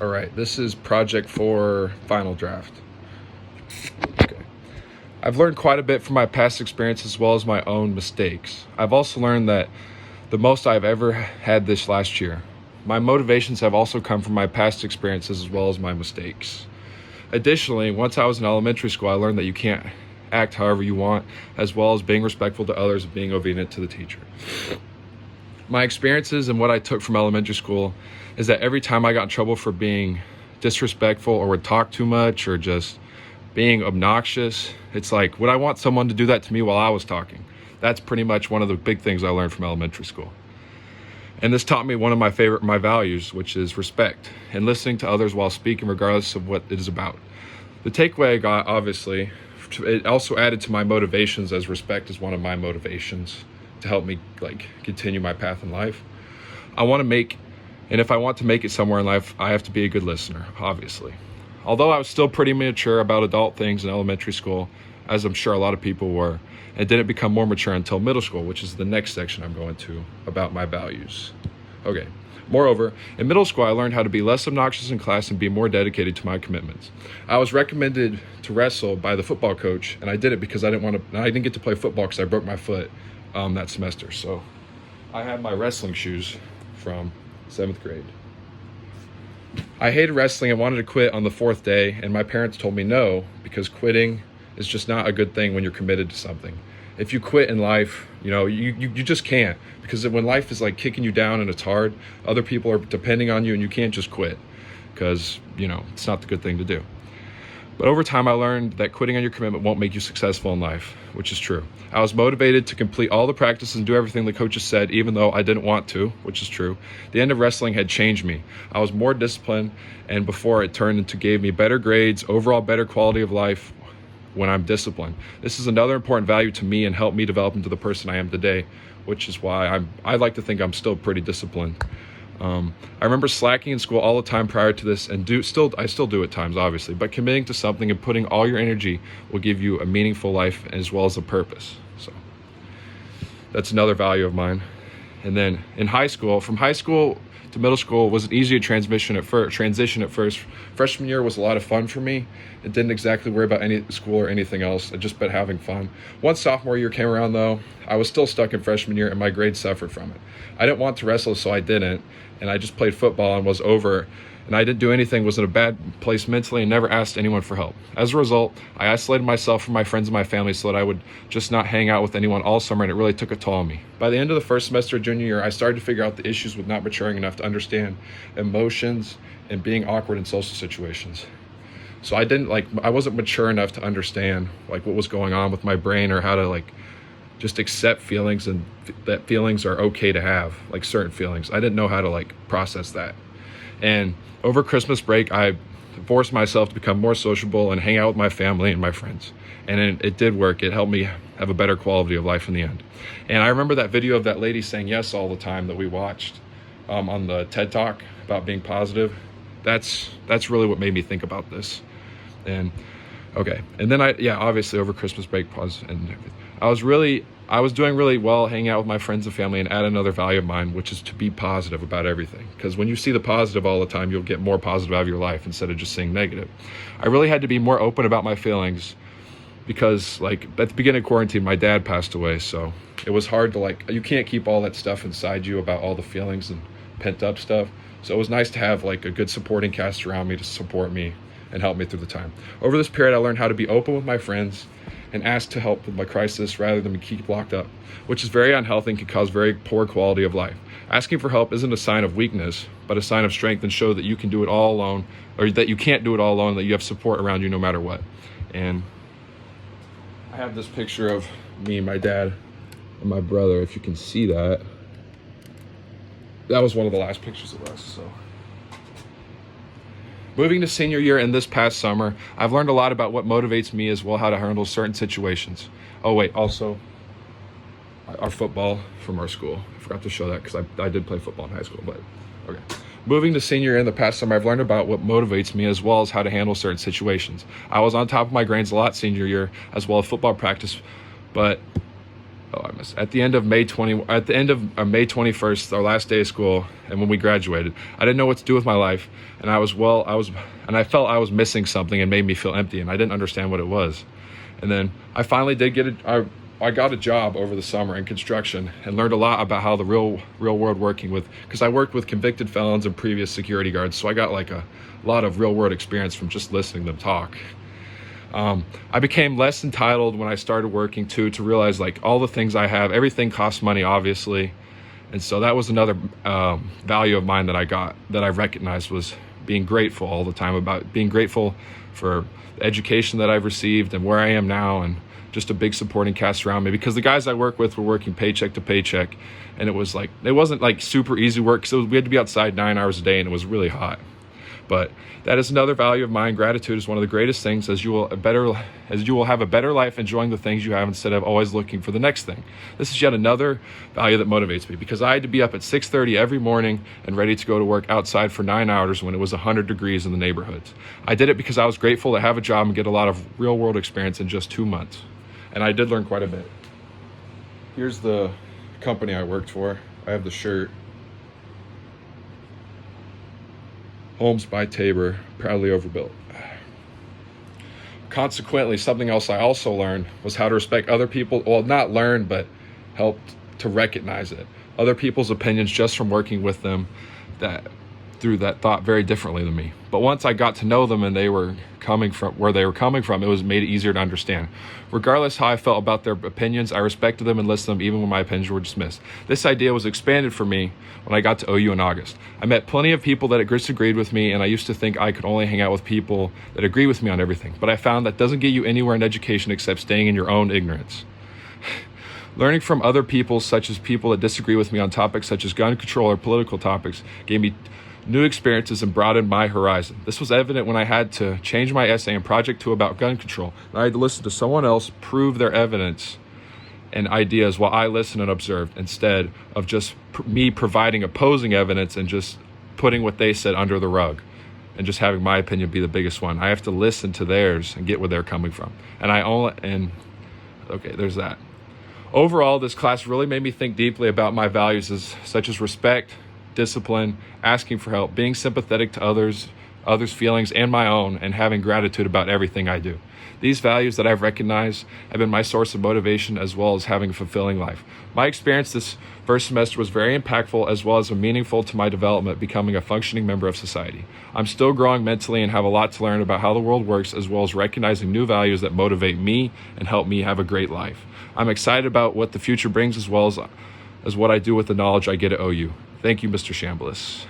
All right, this is Project 4 Final Draft. Okay. I've learned quite a bit from my past experience as well as my own mistakes. I've also learned that the most I've ever had this last year. My motivations have also come from my past experiences as well as my mistakes. Additionally, once I was in elementary school, I learned that you can't act however you want, as well as being respectful to others and being obedient to the teacher. My experiences and what I took from elementary school is that every time I got in trouble for being disrespectful or would talk too much or just being obnoxious, it's like, would I want someone to do that to me while I was talking? That's pretty much one of the big things I learned from elementary school. And this taught me one of my values, which is respect and listening to others while speaking regardless of what it is about. The takeaway I got, obviously, it also added to my motivations, as respect is one of my motivations to help me continue my path in life. And if I want to make it somewhere in life, I have to be a good listener, obviously. Although I was still pretty mature about adult things in elementary school, as I'm sure a lot of people were, and didn't become more mature until middle school, which is the next section I'm going to about my values. Okay. Moreover, in middle school, I learned how to be less obnoxious in class and be more dedicated to my commitments. I was recommended to wrestle by the football coach, and I did it because I didn't get to play football because I broke my foot that semester. So I had my wrestling shoes from 7th grade. I hated wrestling and wanted to quit on the 4th day, and my parents told me no, because quitting is just not a good thing when you're committed to something. If you quit in life, you just can't, because when life is like kicking you down and it's hard, other people are depending on you, and you can't just quit because, it's not the good thing to do. But over time, I learned that quitting on your commitment won't make you successful in life, which is true. I was motivated to complete all the practices and do everything the coaches said, even though I didn't want to, which is true. The end of wrestling had changed me. I was more disciplined, and before it turned into gave me better grades, overall better quality of life when I'm disciplined. This is another important value to me and helped me develop into the person I am today, which is why I like to think I'm still pretty disciplined. I remember slacking in school all the time prior to this, and I still do at times, obviously, but committing to something and putting all your energy will give you a meaningful life as well as a purpose. So that's another value of mine. And then in high school, from high school to middle school was an easier transition at first. Freshman year was a lot of fun for me. It didn't exactly worry about any school or anything else. I just been having fun. Once sophomore year came around, though, I was still stuck in freshman year, and my grades suffered from it. I didn't want to wrestle, so I didn't, and I just played football and was over. And I didn't do anything, was in a bad place mentally, and never asked anyone for help. As a result, I isolated myself from my friends and my family so that I would just not hang out with anyone all summer, and it really took a toll on me. By the end of the first semester of junior year, I started to figure out the issues with not maturing enough to understand emotions and being awkward in social situations. So I wasn't mature enough to understand what was going on with my brain, or how to just accept feelings, and that feelings are okay to have, certain feelings. I didn't know how to process that. And over Christmas break, I forced myself to become more sociable and hang out with my family and my friends. And it did work. It helped me have a better quality of life in the end. And I remember that video of that lady saying yes all the time that we watched on the TED Talk about being positive. That's really what made me think about this. And okay. And then obviously over Christmas break, I was doing really well hanging out with my friends and family, and add another value of mine, which is to be positive about everything. Because when you see the positive all the time, you'll get more positive out of your life instead of just seeing negative. I really had to be more open about my feelings because at the beginning of quarantine, my dad passed away. So it was hard to you can't keep all that stuff inside you about all the feelings and pent up stuff. So it was nice to have a good supporting cast around me to support me and help me through the time. Over this period, I learned how to be open with my friends and ask to help with my crisis rather than keep locked up, which is very unhealthy and can cause very poor quality of life. Asking for help isn't a sign of weakness, but a sign of strength, and show that you can do it all alone, or that you can't do it all alone, that you have support around you no matter what. And I have this picture of me, my dad, and my brother, if you can see that. That was one of the last pictures of us, so. Moving to senior year and this past summer, I've learned a lot about what motivates me as well, how to handle certain situations. Oh wait, also, our football from our school. I forgot to show that because I did play football in high school, but okay. Moving to senior year in the past summer, I've learned about what motivates me as well as how to handle certain situations. I was on top of my grades a lot senior year, as well as football practice, but Oh, I missed. At the end of May 21st, our last day of school, and when we graduated, I didn't know what to do with my life, and I felt I was missing something and made me feel empty, and I didn't understand what it was. And then I finally did I got a job over the summer in construction and learned a lot about how the real world because I worked with convicted felons and previous security guards, so I got like a lot of real world experience from just listening to them talk. I became less entitled when I started working too, to realize like all the things I have, everything costs money, obviously. And so that was another value of mine that I recognized, was being grateful all the time, about being grateful for the education that I've received and where I am now, and just a big supporting cast around me, because the guys I work with were working paycheck to paycheck, and it wasn't like super easy work, because we had to be outside 9 hours a day and it was really hot. But that is another value of mine. Gratitude is one of the greatest things, as you will have a better life enjoying the things you have instead of always looking for the next thing. This is yet another value that motivates me, because I had to be up at 6:30 every morning and ready to go to work outside for 9 hours when it was 100 degrees in the neighborhoods. I did it because I was grateful to have a job and get a lot of real world experience in just 2 months. And I did learn quite a bit. Here's the company I worked for. I have the shirt. Homes by Tabor, proudly overbuilt. Consequently, something else I also learned was how to respect other people. Well, not learn, but helped to recognize it. Other people's opinions, just from working with them, through that thought very differently than me. But once I got to know them and they were coming from where they were coming from, it made it easier to understand. Regardless how I felt about their opinions, I respected them and listened to them even when my opinions were dismissed. This idea was expanded for me when I got to OU in August. I met plenty of people that disagreed with me, and I used to think I could only hang out with people that agree with me on everything. But I found that doesn't get you anywhere in education except staying in your own ignorance. Learning from other people, such as people that disagree with me on topics such as gun control or political topics, gave me new experiences and broadened my horizon. This was evident when I had to change my essay and project to about gun control. And I had to listen to someone else prove their evidence and ideas while I listened and observed, instead of just me providing opposing evidence and just putting what they said under the rug and just having my opinion be the biggest one. I have to listen to theirs and get where they're coming from. Okay, there's that. Overall, this class really made me think deeply about my values, such as respect, discipline, asking for help, being sympathetic to others' feelings and my own, and having gratitude about everything I do. These values that I've recognized have been my source of motivation, as well as having a fulfilling life. My experience this first semester was very impactful, as well as meaningful to my development, becoming a functioning member of society. I'm still growing mentally and have a lot to learn about how the world works, as well as recognizing new values that motivate me and help me have a great life. I'm excited about what the future brings, as well as what I do with the knowledge I get at OU. Thank you, Mr. Chambliss.